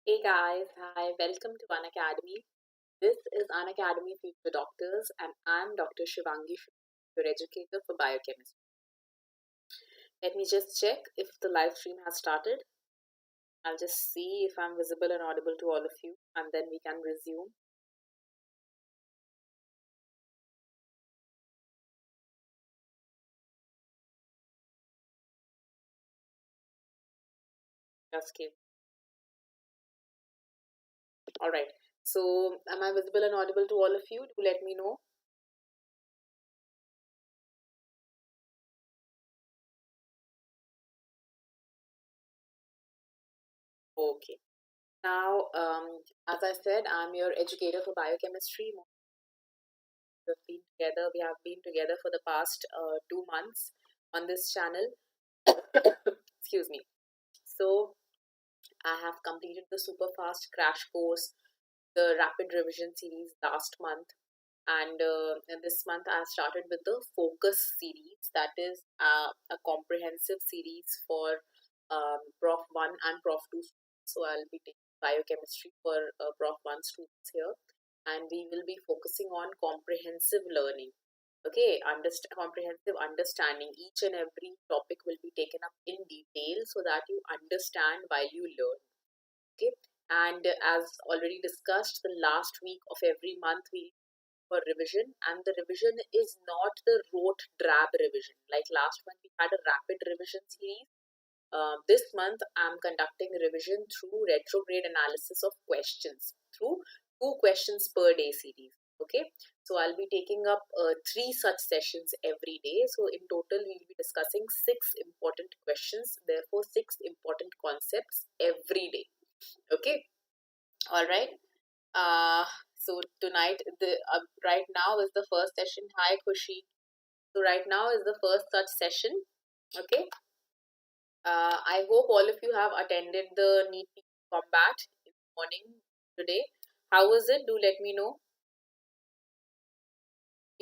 Hey guys, hi, welcome to Unacademy. This is Unacademy Future Doctors, and I'm Dr. Shivangi Shukla, your educator for biochemistry. Let me just check if the live stream has started. I'll just see if I'm visible and audible to all of you, and then we can resume. Just give. All right. So, am I visible and audible to all of you? Do let me know. Okay. Now, as I said, I'm your educator for biochemistry. We have been together for the past 2 months on this channel. Excuse me. So I have completed the super fast crash course, the rapid revision series last month, and this month I started with the focus series, that is a comprehensive series for Prof 1 and Prof 2 students. So I'll be taking biochemistry for Prof 1 students here, and we will be focusing on comprehensive learning. Okay, comprehensive understanding. Each and every topic will be taken up in detail so that you understand while you learn. Okay, and as already discussed, the last week of every month we for revision, and the revision is not the rote drab revision. Like last month we had a rapid revision series. This month I'm conducting revision through retrograde analysis of questions through 2 questions per day series. Okay, so I'll be taking up 3 such sessions every day. So in total we'll be discussing 6 important questions, therefore 6 important concepts every day. Okay, all right. uh so tonight, the right now is the first session. Hi Kushi. So right now is the first such session. Okay. I hope all of you have attended the NEET combat in the morning today. How was it? Do let me know.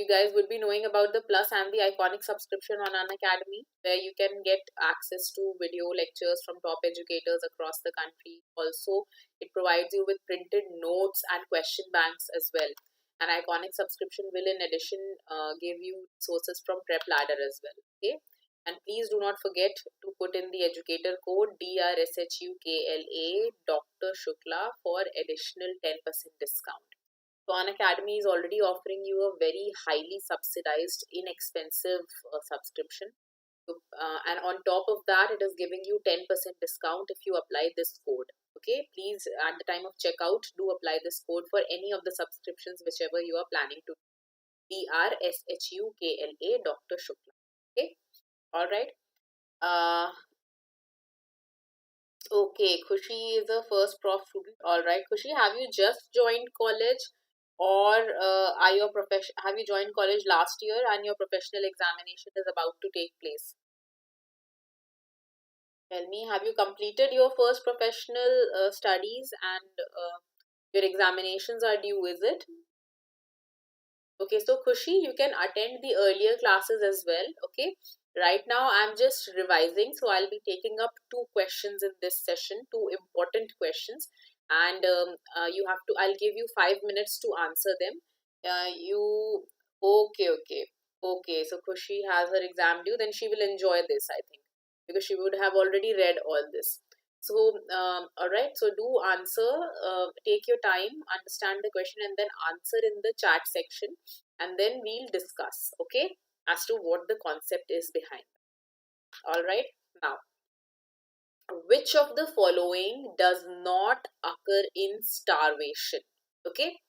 You guys would be knowing about the Plus and the Iconic subscription on Unacademy, where you can get access to video lectures from top educators across the country. Also, it provides you with printed notes and question banks as well. An Iconic subscription will, in addition, give you sources from Prep Ladder as well. Okay, and please do not forget to put in the educator code DRSHUKLA Dr. Shukla for additional 10% discount. So Unacademy is already offering you a very highly subsidized, inexpensive subscription. So, and on top of that, it is giving you 10% discount if you apply this code. Okay, please at the time of checkout, do apply this code for any of the subscriptions, whichever you are planning to. DRSHUKLA Dr. Shukla. Okay, all right. Uh, Okay, Khushi is the first prof student. All right, Khushi, have you just joined college, or are your profession? Have you joined college last year and your professional examination is about to take place? Tell me, have you completed your first professional studies and your examinations are due? Is it? Okay, so Khushi, you can attend the earlier classes as well. Okay, right now I'm just revising, so I'll be taking up 2 questions in this session, 2 important questions, and you have to. I'll give you 5 minutes to answer them. You okay? So Khushi has her exam due, then she will enjoy this, I think, because she would have already read all this. So, all right. So, do answer. Take your time, understand the question, and then answer in the chat section, and then we'll discuss. Okay, as to what the concept is behind. All right. Now, which of the following does not occur in starvation? Okay.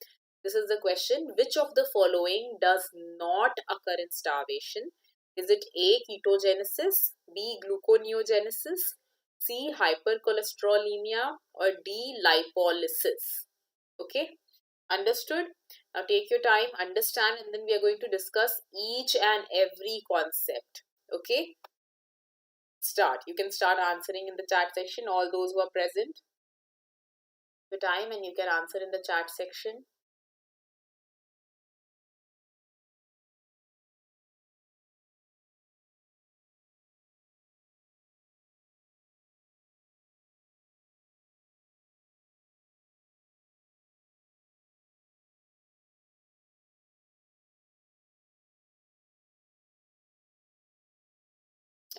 This is the question. Which of the following does not occur in starvation? Is it A. Ketogenesis, B. Gluconeogenesis, C. Hypercholesterolemia, or D. Lipolysis? Okay, understood? Now take your time, understand, and then we are going to discuss each and every concept. Okay, start. You can start answering in the chat section, all those who are present. Your time, and you can answer in the chat section.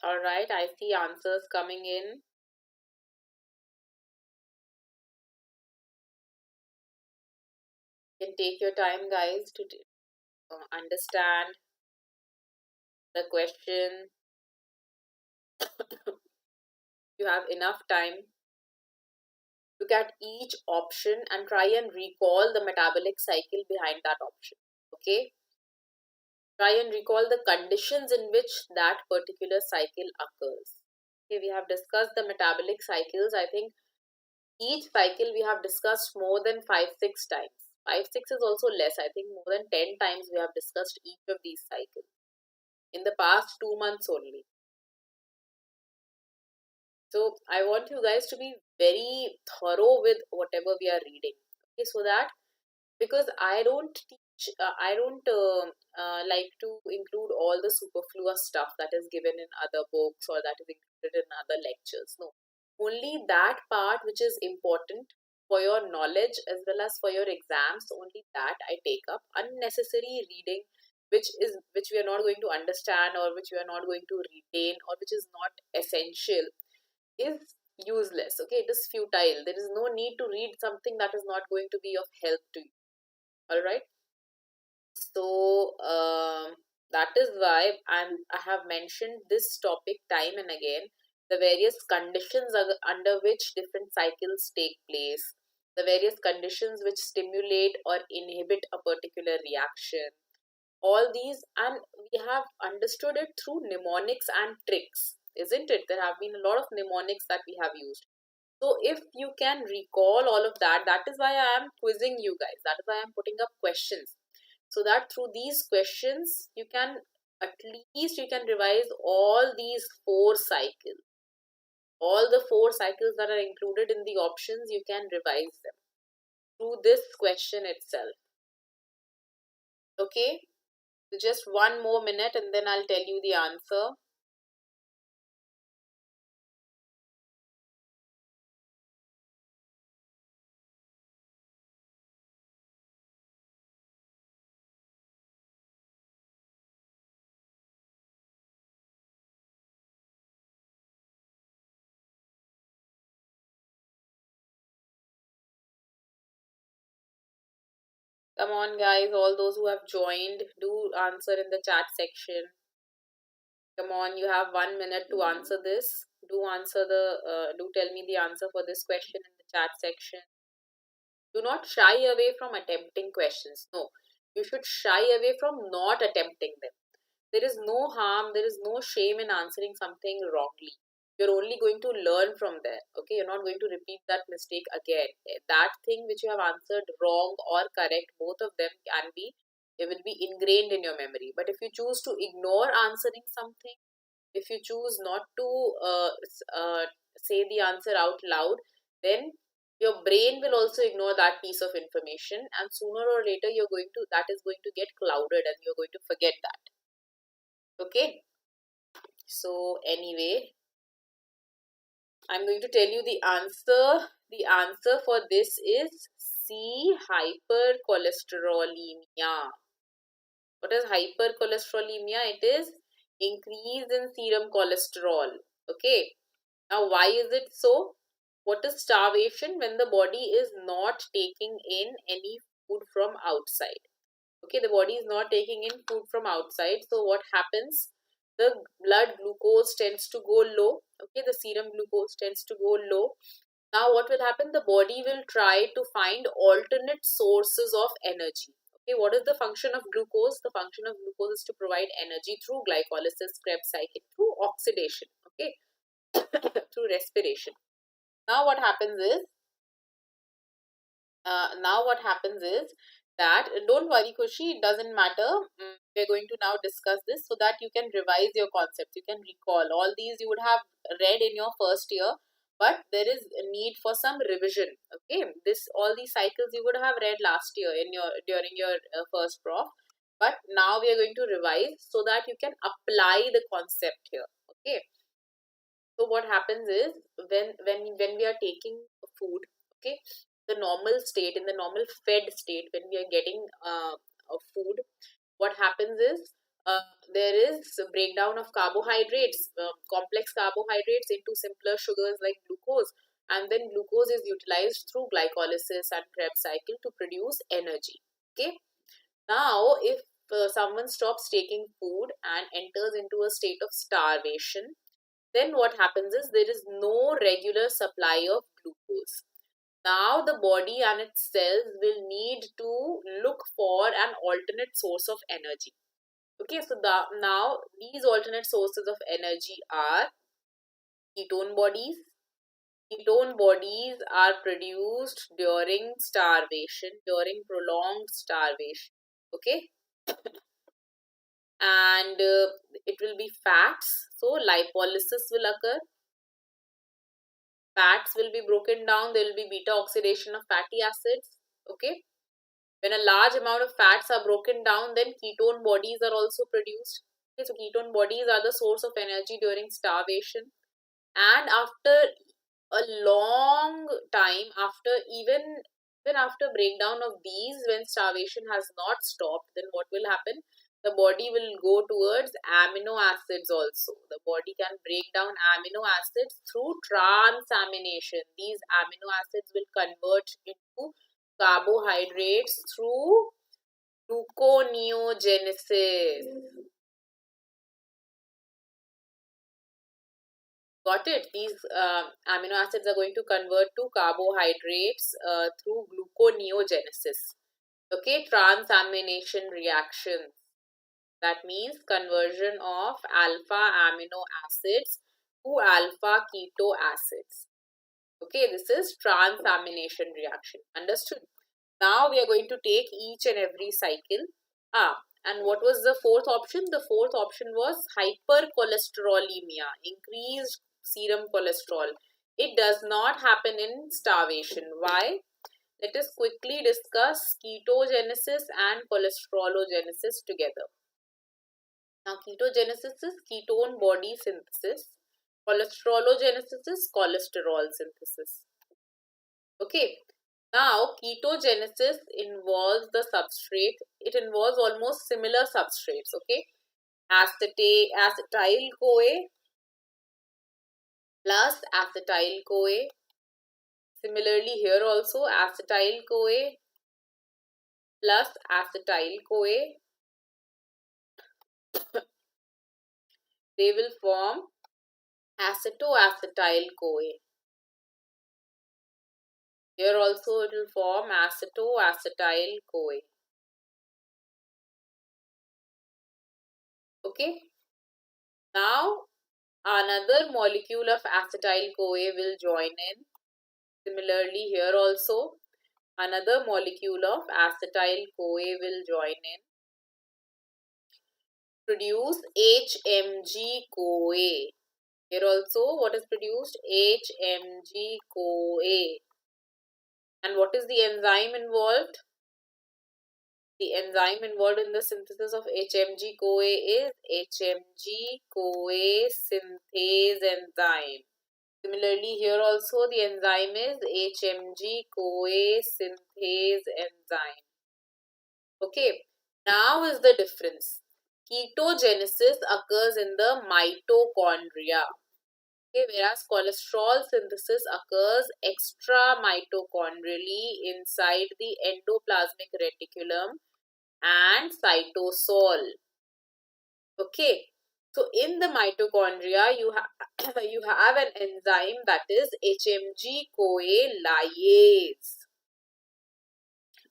Alright, I see answers coming in. You can take your time, guys, to understand the question. You have enough time. Look at each option and try and recall the metabolic cycle behind that option. Okay? Try and recall the conditions in which that particular cycle occurs. Okay, we have discussed the metabolic cycles. I think each cycle we have discussed more than 5-6 times. 5-6 is also less. I think more than 10 times we have discussed each of these cycles in the past 2 months only. So I want you guys to be very thorough with whatever we are reading. Okay, so that because I don't teach, I don't like to include all the superfluous stuff that is given in other books or that is included in other lectures. No, only that part which is important for your knowledge as well as for your exams. Only that I take up. Unnecessary reading, which we are not going to understand or which we are not going to retain or which is not essential, is useless. Okay, it is futile. There is no need to read something that is not going to be of help to you. All right, so that is why I have mentioned this topic time and again, the various conditions under which different cycles take place, the various conditions which stimulate or inhibit a particular reaction, all these, and we have understood it through mnemonics and tricks, isn't it? There have been a lot of mnemonics that we have used. So if you can recall all of that, that is why I am quizzing you guys. That is why I am putting up questions. So that through these questions, you can at least you can revise all these 4 cycles. All the 4 cycles that are included in the options, you can revise them through this question itself. Okay? So just one more minute and then I'll tell you the answer. Come on guys, all those who have joined, do answer in the chat section. Come on, you have 1 minute to answer this. Do tell me the answer for this question in the chat section. Do not shy away from attempting questions. No, you should shy away from not attempting them. There is no harm, there is no shame in answering something wrongly. You're only going to learn from there. Okay, you're not going to repeat that mistake again. That thing which you have answered wrong or correct, both of them can be, it will be ingrained in your memory. But if you choose to ignore answering something, if you choose not to say the answer out loud, then your brain will also ignore that piece of information, and sooner or later that is going to get clouded and you're going to forget that. Okay, so anyway, I'm going to tell you the answer. The answer for this is C, hypercholesterolemia. What is hypercholesterolemia? It is increase in serum cholesterol. Okay, now why is it so? What is starvation? When the body is not taking in any food from outside. Okay, the body is not taking in food from outside. So what happens? The blood glucose tends to go low. Okay, the serum glucose tends to go low. Now what will happen? The body will try to find alternate sources of energy. Okay, what is the function of glucose? The function of glucose is to provide energy through glycolysis, Krebs cycle, through oxidation. Okay, through respiration. Now what happens is that, don't worry Kushi, it doesn't matter. We're going to now discuss this so that you can revise your concepts, you can recall. All these you would have read in your first year, but there is a need for some revision. Okay, all these cycles you would have read last year during your first prof, but now we are going to revise so that you can apply the concept here. Okay, so what happens is when we are taking food, okay, the normal state, in the normal fed state, when we are getting a food, what happens is there is a breakdown of carbohydrates, complex carbohydrates into simpler sugars like glucose, and then glucose is utilized through glycolysis and Krebs cycle to produce energy. Okay. Now, if someone stops taking food and enters into a state of starvation, then what happens is there is no regular supply of glucose. Now the body and its cells will need to look for an alternate source of energy. Okay, so now these alternate sources of energy are ketone bodies. Ketone bodies are produced during starvation, during prolonged starvation. Okay, and it will be fats. So lipolysis will occur. Fats will be broken down. There will be beta oxidation of fatty acids. Okay, when a large amount of fats are broken down, then ketone bodies are also produced. Okay, so ketone bodies are the source of energy during starvation, and after a long time, after even after breakdown of these, when starvation has not stopped, then what will happen? The body will go towards amino acids also. The body can break down amino acids through transamination. These amino acids will convert into carbohydrates through gluconeogenesis. Got it? These amino acids are going to convert to carbohydrates through gluconeogenesis. Okay, transamination reactions. That means conversion of alpha amino acids to alpha keto acids. Okay, this is transamination reaction. Understood? Now we are going to take each and every cycle. And what was the fourth option? The fourth option was hypercholesterolemia, increased serum cholesterol. It does not happen in starvation. Why? Let us quickly discuss ketogenesis and cholesterologenesis together. Now, ketogenesis is ketone body synthesis. Cholesterologenesis is cholesterol synthesis. Okay. Now, ketogenesis involves the substrate. It involves almost similar substrates. Okay. Acetyl-CoA plus acetyl-CoA. Similarly, here also acetyl-CoA plus acetyl-CoA. They will form acetoacetyl-CoA. Here also it will form acetoacetyl-CoA. Okay. Now another molecule of acetyl-CoA will join in. Similarly, here also another molecule of acetyl-CoA will join in. Produce HMG-CoA. Here also what is produced? HMG-CoA. And what is the enzyme involved? The enzyme involved in the synthesis of HMG-CoA is HMG-CoA synthase enzyme. Similarly, here also the enzyme is HMG-CoA synthase enzyme. Okay, now is the difference. Ketogenesis occurs in the mitochondria. Okay, whereas cholesterol synthesis occurs extramitochondrially inside the endoplasmic reticulum and cytosol. Okay, so in the mitochondria you you have an enzyme that is HMG-CoA lyase.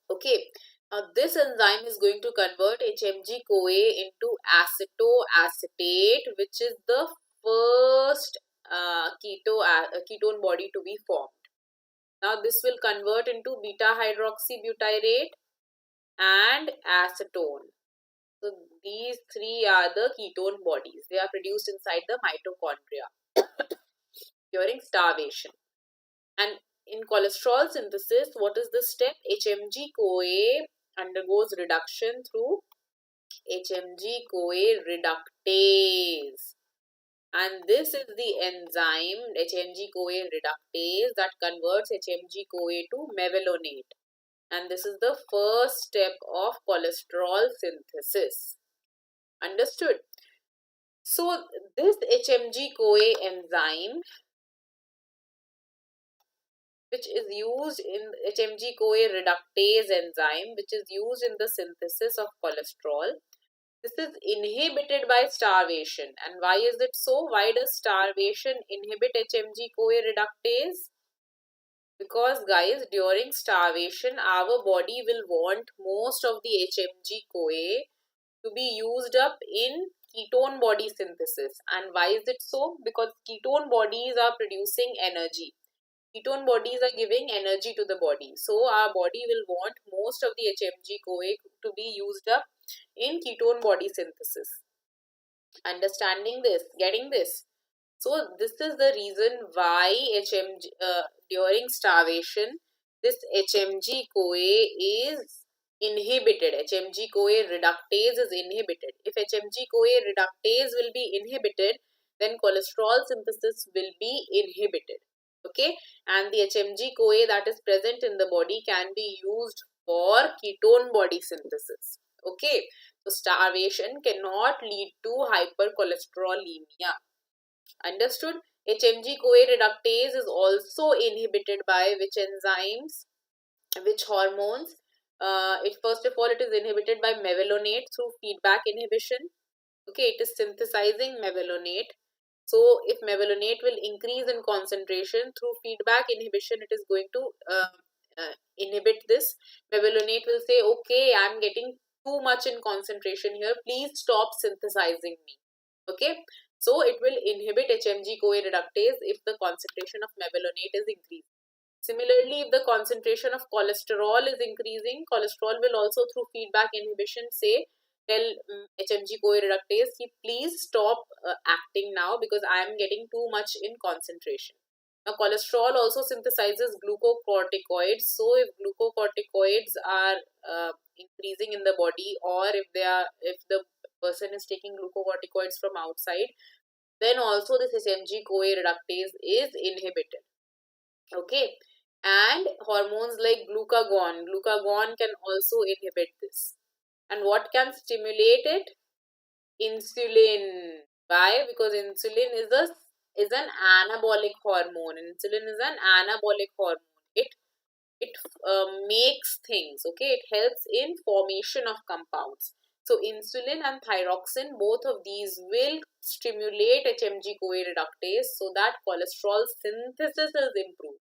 Okay, now this enzyme is going to convert HMG-CoA into acetoacetate, which is the first ketone body to be formed. Now this will convert into beta hydroxybutyrate and acetone. So these three are the ketone bodies. They are produced inside the mitochondria during starvation. And in cholesterol synthesis, what is the step? HMG-CoA undergoes reduction through HMG-CoA reductase. And this is the enzyme HMG-CoA reductase that converts HMG-CoA to mevalonate. And this is the first step of cholesterol synthesis. Understood? So this HMG-CoA enzyme, which is used in HMG-CoA reductase enzyme, which is used in the synthesis of cholesterol, this is inhibited by starvation. And why is it so? Why does starvation inhibit HMG-CoA reductase? Because guys, during starvation, our body will want most of the HMG-CoA to be used up in ketone body synthesis. And why is it so? Because ketone bodies are producing energy. Ketone bodies are giving energy to the body. So our body will want most of the HMG-CoA to be used up in ketone body synthesis. Understanding this, getting this? So this is the reason why during starvation, this HMG-CoA is inhibited. HMG-CoA reductase is inhibited. If HMG-CoA reductase will be inhibited, then cholesterol synthesis will be inhibited. Okay, and the HMG-CoA that is present in the body can be used for ketone body synthesis. Okay, so starvation cannot lead to hypercholesterolemia. Understood? HMG-CoA reductase is also inhibited by which enzymes, which hormones? First of all, it is inhibited by mevalonate through feedback inhibition. Okay, it is synthesizing mevalonate. So, if mevalonate will increase in concentration through feedback inhibition, it is going to inhibit this. Mevalonate will say, okay, I am getting too much in concentration here. Please stop synthesizing me. Okay, so it will inhibit HMG-CoA reductase if the concentration of mevalonate is increased. Similarly, if the concentration of cholesterol is increasing, cholesterol will also through feedback inhibition say, tell HMG-CoA reductase, please stop acting now because I am getting too much in concentration. Now, cholesterol also synthesizes glucocorticoids. So, if glucocorticoids are increasing in the body, or if the person is taking glucocorticoids from outside, then also this HMG-CoA reductase is inhibited. Okay, and hormones like glucagon can also inhibit this. And what can stimulate it? Insulin. Why? Because insulin is an anabolic hormone. Insulin is an anabolic hormone. It makes things. Okay, it helps in formation of compounds. So insulin and thyroxine, both of these will stimulate HMG-CoA reductase so that cholesterol synthesis is improved.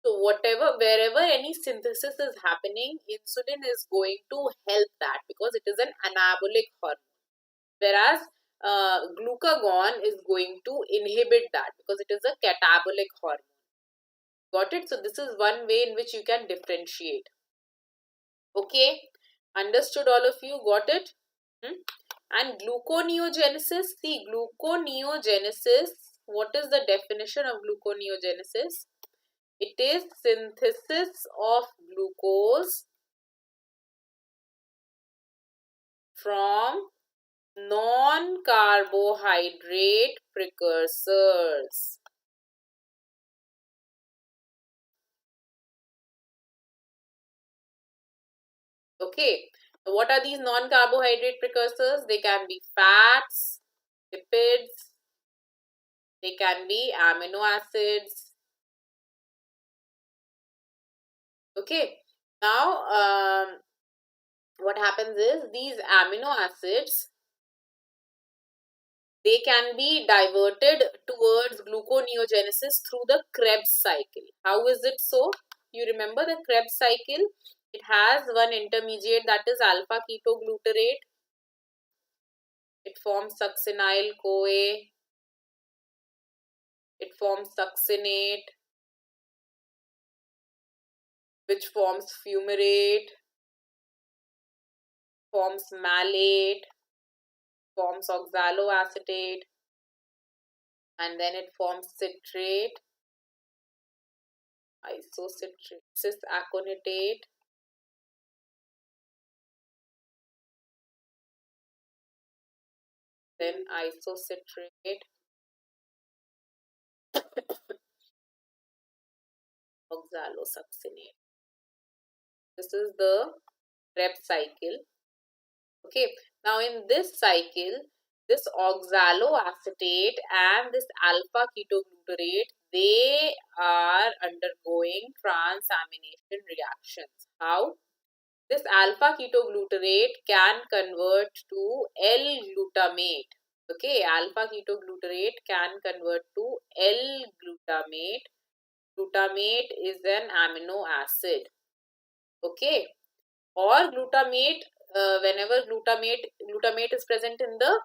So wherever any synthesis is happening, insulin is going to help that because it is an anabolic hormone. Whereas glucagon is going to inhibit that because it is a catabolic hormone. Got it? So this is one way in which you can differentiate. Okay, understood all of you? Got it? And gluconeogenesis. See, gluconeogenesis. What is the definition of gluconeogenesis? It is synthesis of glucose from non-carbohydrate precursors. Okay, what are these non-carbohydrate precursors? They can be fats, lipids, they can be amino acids. Okay, now what happens is these amino acids, they can be diverted towards gluconeogenesis through the Krebs cycle. How is it so? You remember the Krebs cycle? It has one intermediate, that is alpha ketoglutarate. It forms succinyl CoA. It forms succinate, which forms fumarate, forms malate, forms oxaloacetate, and then it forms citrate, isocitrate, cis-aconitate, then isocitrate, oxalosuccinate. This is the Krebs cycle. Okay, Now in this cycle, this oxaloacetate and this alpha ketoglutarate, they are undergoing transamination reactions. How? This alpha ketoglutarate can convert to L-glutamate. Okay, alpha ketoglutarate can convert to L-glutamate. Glutamate is an amino acid. Okay, or glutamate, whenever glutamate is present in the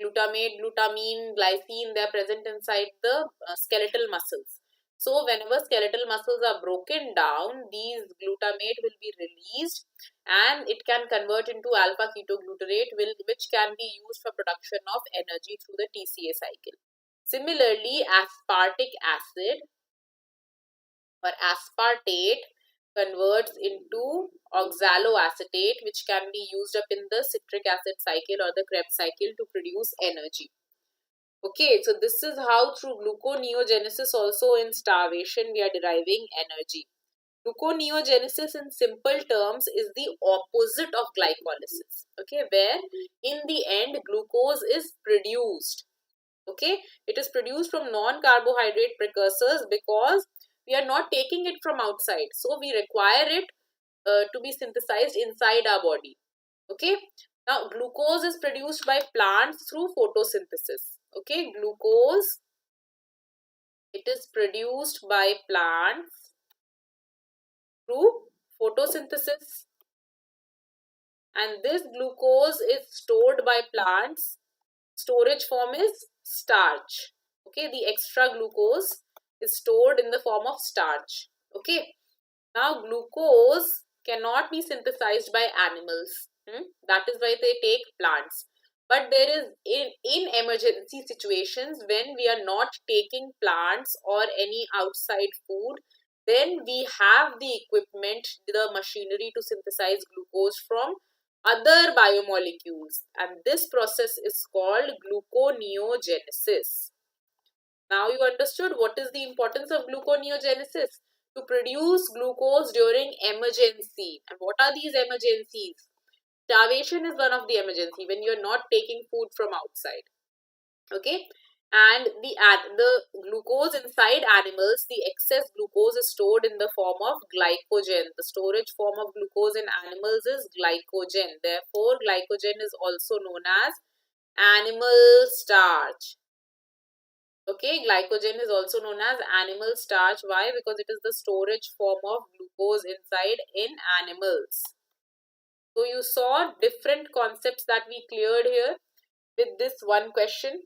glutamate, glutamine, glycine, they are present inside the skeletal muscles. So whenever skeletal muscles are broken down, these glutamate will be released and it can convert into alpha ketoglutarate, which can be used for production of energy through the TCA cycle. Similarly, aspartic acid or aspartate converts into oxaloacetate, which can be used up in the citric acid cycle or the Krebs cycle to produce energy. Okay, so this is how through gluconeogenesis, also in starvation, we are deriving energy. Gluconeogenesis in simple terms is the opposite of glycolysis. Okay, where in the end glucose is produced. Okay, it is produced from non-carbohydrate precursors because we are not taking it from outside, so we require it to be synthesized inside our body. Okay, now glucose is produced by plants through photosynthesis. Okay, glucose, it is produced by plants through photosynthesis, and this glucose is stored by plants. Storage form is starch. Okay, the extra glucose is stored in the form of starch. Okay, now glucose cannot be synthesized by animals. That is why they take plants. But there is in emergency situations when we are not taking plants or any outside food, then we have the equipment, the machinery to synthesize glucose from other biomolecules, and this process is called gluconeogenesis. Now you understood what is the importance of gluconeogenesis: to produce glucose during emergency. And what are these emergencies? Starvation is one of the emergency, when you're not taking food from outside. Okay, and the glucose inside animals, the excess glucose is stored in the form of glycogen. The storage form of glucose in animals is glycogen. Therefore, glycogen is also known as animal starch. Okay, glycogen is also known as animal starch. Why? Because it is the storage form of glucose inside in animals. So you saw different concepts that we cleared here with this one question.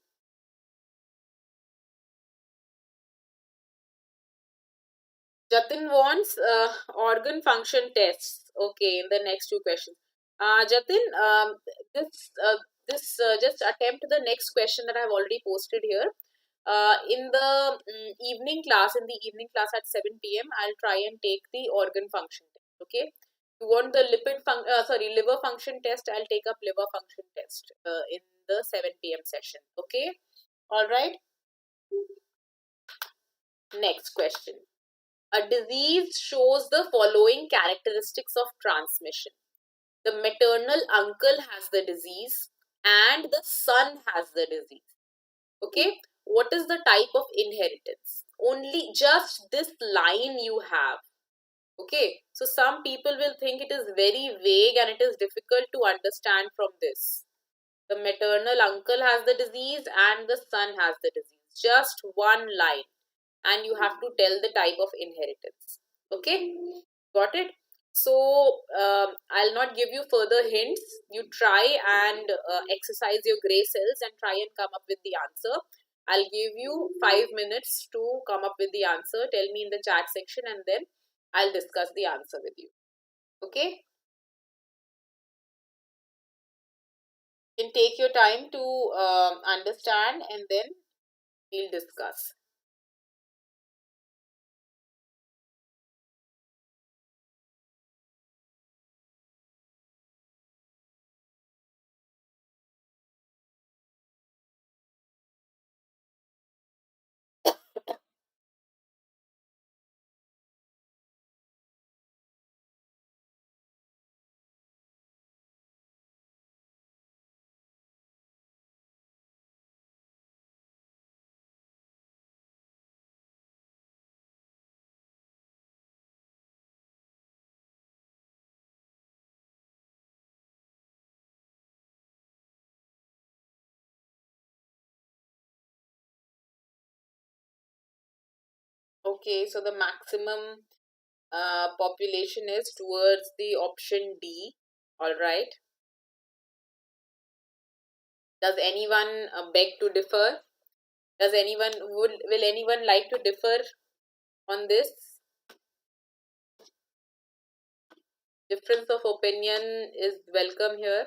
Jatin wants organ function tests. Okay, in the next two questions. Jatin, just attempt the next question that I have already posted here. In the evening class at 7 p.m., I'll try and take the organ function test. Okay. You want the liver function test? I'll take up liver function test in the 7 p.m. session. Okay. All right. Next question. A disease shows the following characteristics of transmission. The maternal uncle has the disease and the son has the disease. Okay, what is the type of inheritance? Only just this line you have. Okay, so some people will think it is very vague and it is difficult to understand from this. The maternal uncle has the disease and the son has the disease. Just one line, and you have to tell the type of inheritance. Okay, got it? So I'll not give you further hints. You try and exercise your gray cells and try and come up with the answer. I'll give you 5 minutes to come up with the answer. Tell me in the chat section and then I'll discuss the answer with you. Okay? You can take your time to understand and then we'll discuss. Okay, so the maximum population is towards the option D. All right. Does anyone beg to differ? Will anyone like to differ on this? Difference of opinion is welcome here.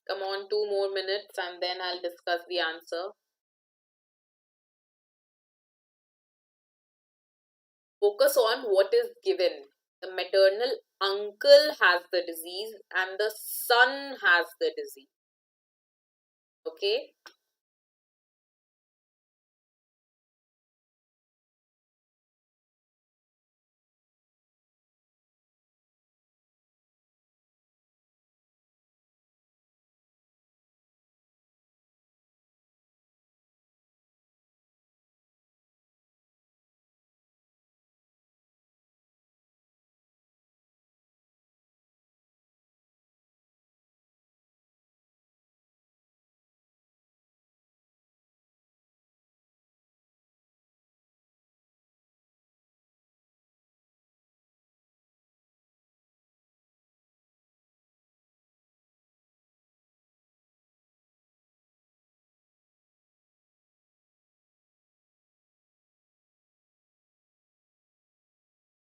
Come on, 2 more minutes and then I'll discuss the answer. Focus on what is given. The maternal uncle has the disease and the son has the disease. Okay.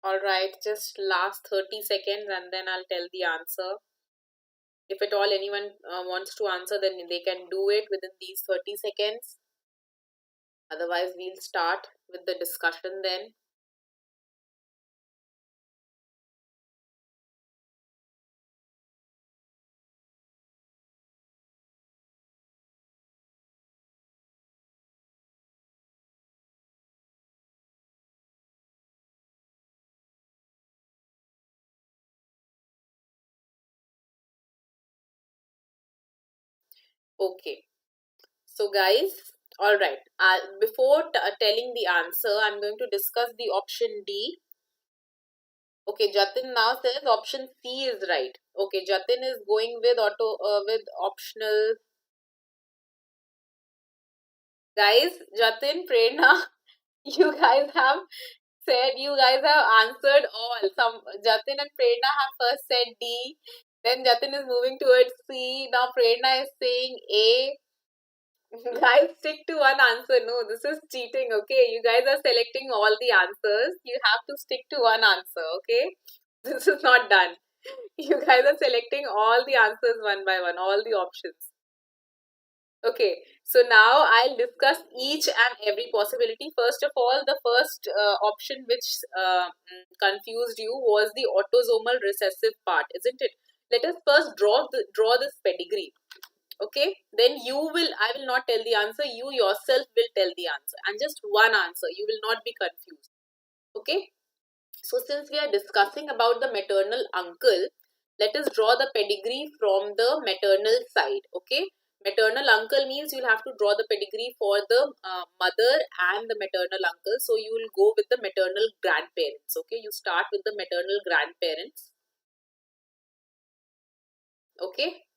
Alright, just last 30 seconds and then I'll tell the answer. If at all anyone wants to answer, then they can do it within these 30 seconds. Otherwise, we'll start with the discussion then. Okay. So guys, alright. Before telling the answer, I'm going to discuss the option D. Okay, Jatin now says option C is right. Okay, Jatin is going with with optional. Guys, Jatin, Prerna, you guys have answered all. Some Jatin and Prerna have first said D. Then Jatin is moving towards C. Now Prerna is saying A. Guys, stick to one answer. No, this is cheating, okay? You guys are selecting all the answers. You have to stick to one answer, okay? This is not done. You guys are selecting all the answers one by one, all the options. Okay, so now I'll discuss each and every possibility. First of all, the first option which confused you was the autosomal recessive part, isn't it? Let us first draw this pedigree. Okay, then I will not tell the answer, you yourself will tell the answer, and just one answer, you will not be confused. Okay, so since we are discussing about the maternal uncle, let us draw the pedigree from the maternal side. Okay, maternal uncle means you'll have to draw the pedigree for the mother and the maternal uncle, so you will go with the maternal grandparents. Okay, you start with the maternal grandparents. Okay,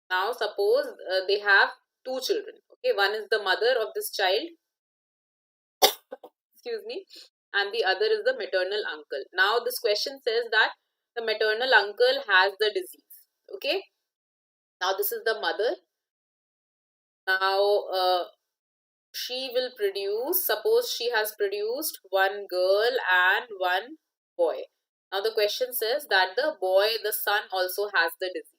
now suppose they have two children. Okay, one is the mother of this child, excuse me, and the other is the maternal uncle. Now this question says that the maternal uncle has the disease. Okay, now this is the mother. Now she will produce, suppose she has produced one girl and one boy. Now the question says that the son also has the disease.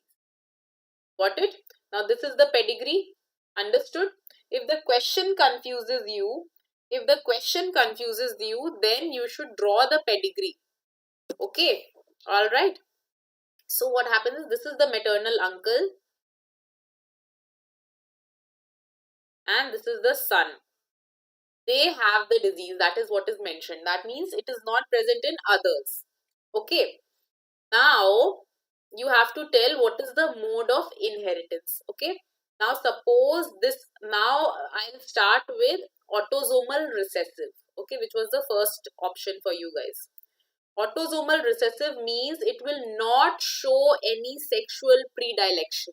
Got it? Now this is the pedigree. Understood? If the question confuses you, then you should draw the pedigree. Okay, all right. So what happens is, this is the maternal uncle. and this is the son. They have the disease. That is what is mentioned. That means it is not present in others. Okay. Now, you have to tell what is the mode of inheritance. Okay. Now, suppose this, now I'll start with autosomal recessive. Okay, which was the first option for you guys. Autosomal recessive means it will not show any sexual predilection.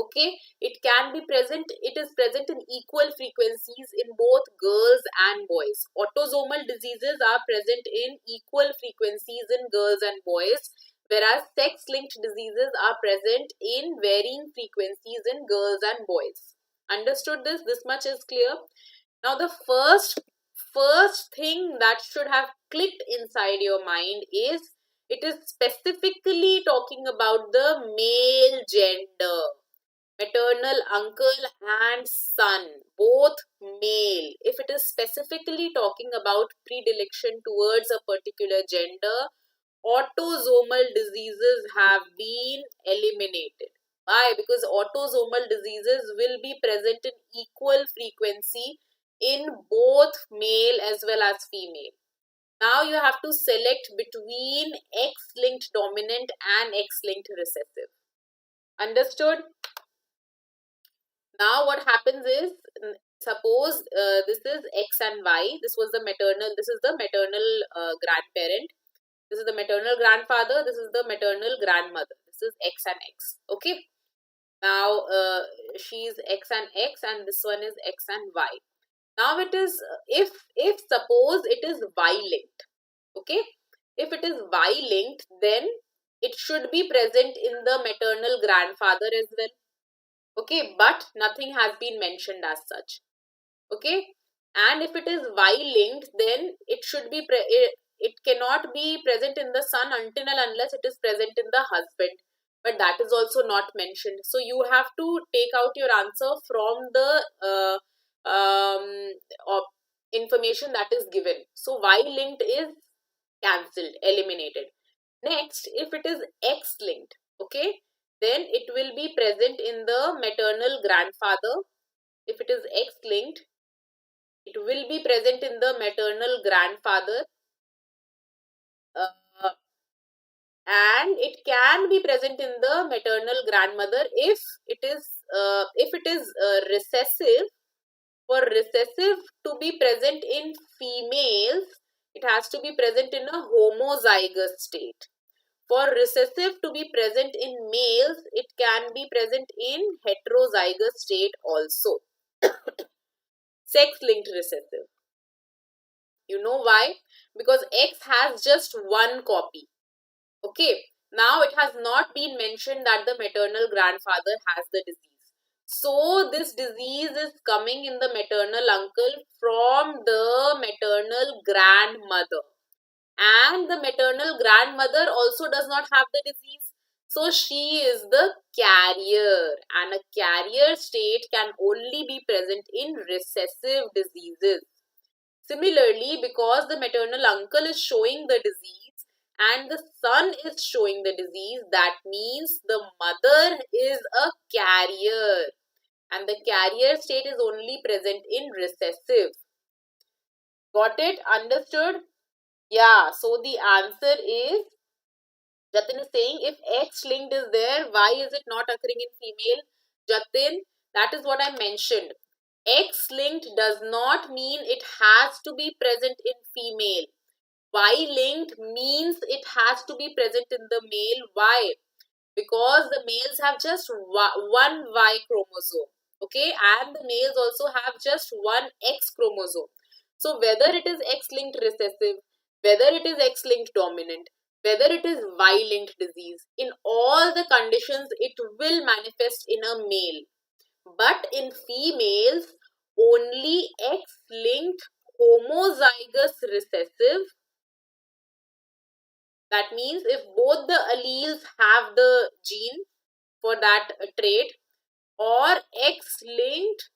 Okay, it can be present, it is present in equal frequencies in both girls and boys. Autosomal diseases are present in equal frequencies in girls and boys, whereas sex-linked diseases are present in varying frequencies in girls and boys. Understood this? This much is clear. Now the first thing that should have clicked inside your mind is it is specifically talking about the male gender. Maternal uncle and son, both male. If it is specifically talking about predilection towards a particular gender, autosomal diseases have been eliminated. Why? Because autosomal diseases will be present in equal frequency in both male as well as female. Now you have to select between X-linked dominant and X-linked recessive. Understood? Now what happens is, suppose this is X and Y. This is the maternal grandparent. This is the maternal grandfather. This is the maternal grandmother. This is X and X. Okay. Now she's X and X, and this one is X and Y. Now it is if suppose it is Y linked. Okay. If it is Y linked, then it should be present in the maternal grandfather as well. Okay, but nothing has been mentioned as such. Okay, and if it is Y linked, then it should be it cannot be present in the son until and unless it is present in the husband, but that is also not mentioned. So you have to take out your answer from the information that is given. So Y linked is cancelled, eliminated. Next, if it is X linked, okay, then it will be present in the maternal grandfather. If it is X linked, it will be present in the maternal grandfather, and it can be present in the maternal grandmother if it is recessive. For recessive to be present in females, it has to be present in a homozygous state. For recessive to be present in males, it can be present in heterozygous state also. Sex-linked recessive. You know why? Because X has just one copy. Okay. Now it has not been mentioned that the maternal grandfather has the disease. So this disease is coming in the maternal uncle from the maternal grandmother. And the maternal grandmother also does not have the disease. So she is the carrier, and a carrier state can only be present in recessive diseases. Similarly, because the maternal uncle is showing the disease and the son is showing the disease, that means the mother is a carrier, and the carrier state is only present in recessive. Got it? Understood? Yeah, so the answer is, Jatin is saying, if X linked is there, why is it not occurring in female? Jatin, that is what I mentioned. X linked does not mean it has to be present in female. Y linked means it has to be present in the male. Why? Because the males have just one Y chromosome. Okay, and the males also have just one X chromosome. So whether it is X-linked recessive, whether it is X-linked dominant, whether it is Y-linked disease, in all the conditions it will manifest in a male. But in females, only X-linked homozygous recessive, that means if both the alleles have the gene for that trait, or X-linked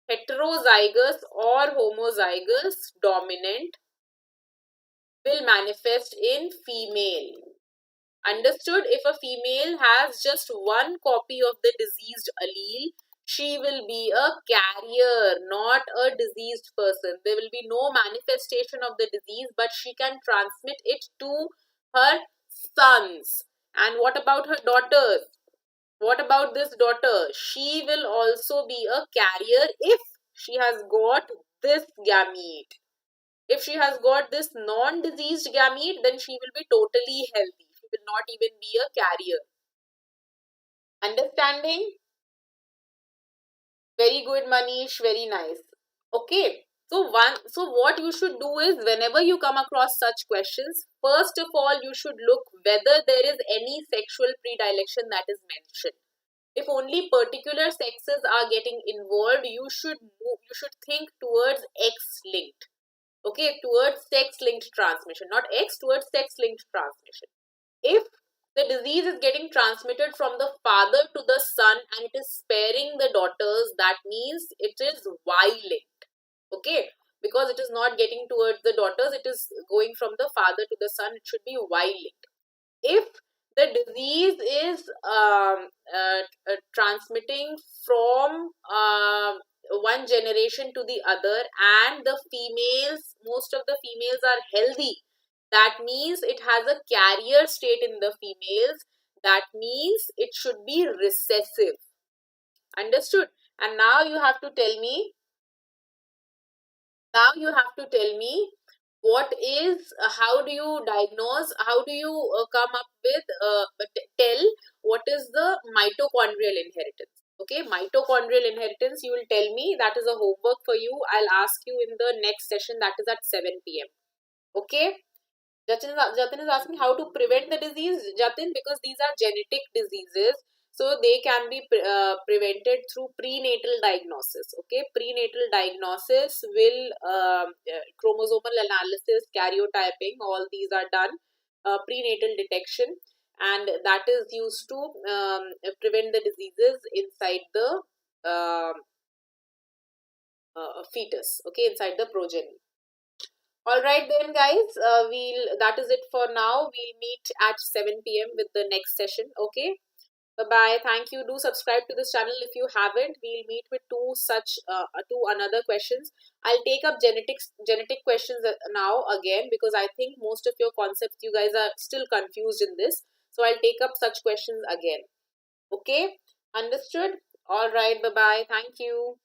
heterozygous or homozygous dominant will manifest in female. Understood? If a female has just one copy of the diseased allele, She will be a carrier, not a diseased person. There will be no manifestation of the disease, but she can transmit it to her sons. And what about her daughters? What about this daughter? She will also be a carrier if she has got this gamete. If she has got this non-diseased gamete, then she will be totally healthy. She will not even be a carrier. Understanding? Very good, Manish. Very nice. Okay. So what you should do is whenever you come across such questions, first of all, you should look whether there is any sexual predilection that is mentioned. If only particular sexes are getting involved, you should think towards X linked. Okay, towards sex linked transmission, not X, towards sex linked transmission. If the disease is getting transmitted from the father to the son and it is sparing the daughters, that means it is Y linked. Okay, because it is not getting towards the daughters, it is going from the father to the son, it should be Y linked. If the disease is transmitting from one generation to the other and the females, most of the females are healthy, that means it has a carrier state in the females, that means it should be recessive. Understood? And now you have to tell me, what is, how do you diagnose, how do you come up with, tell what is the mitochondrial inheritance. Okay, mitochondrial inheritance, you will tell me. That is a homework for you. I'll ask you in the next session, that is at 7 p.m. Okay. Jatin is asking how to prevent the disease. Jatin, because these are genetic diseases, so they can be prevented through prenatal diagnosis. Okay, prenatal diagnosis will chromosomal analysis, karyotyping, all these are done. Prenatal detection, and that is used to prevent the diseases inside the fetus. Okay, inside the progeny. Alright then guys, that is it for now. We'll meet at 7 p.m. with the next session. Okay. Bye bye. Thank you. Do subscribe to this channel if you haven't. We'll meet with two another questions. I'll take up genetic questions now again, because I think most of your concepts you guys are still confused in this. So I'll take up such questions again. Okay. Understood? Alright. Bye bye. Thank you.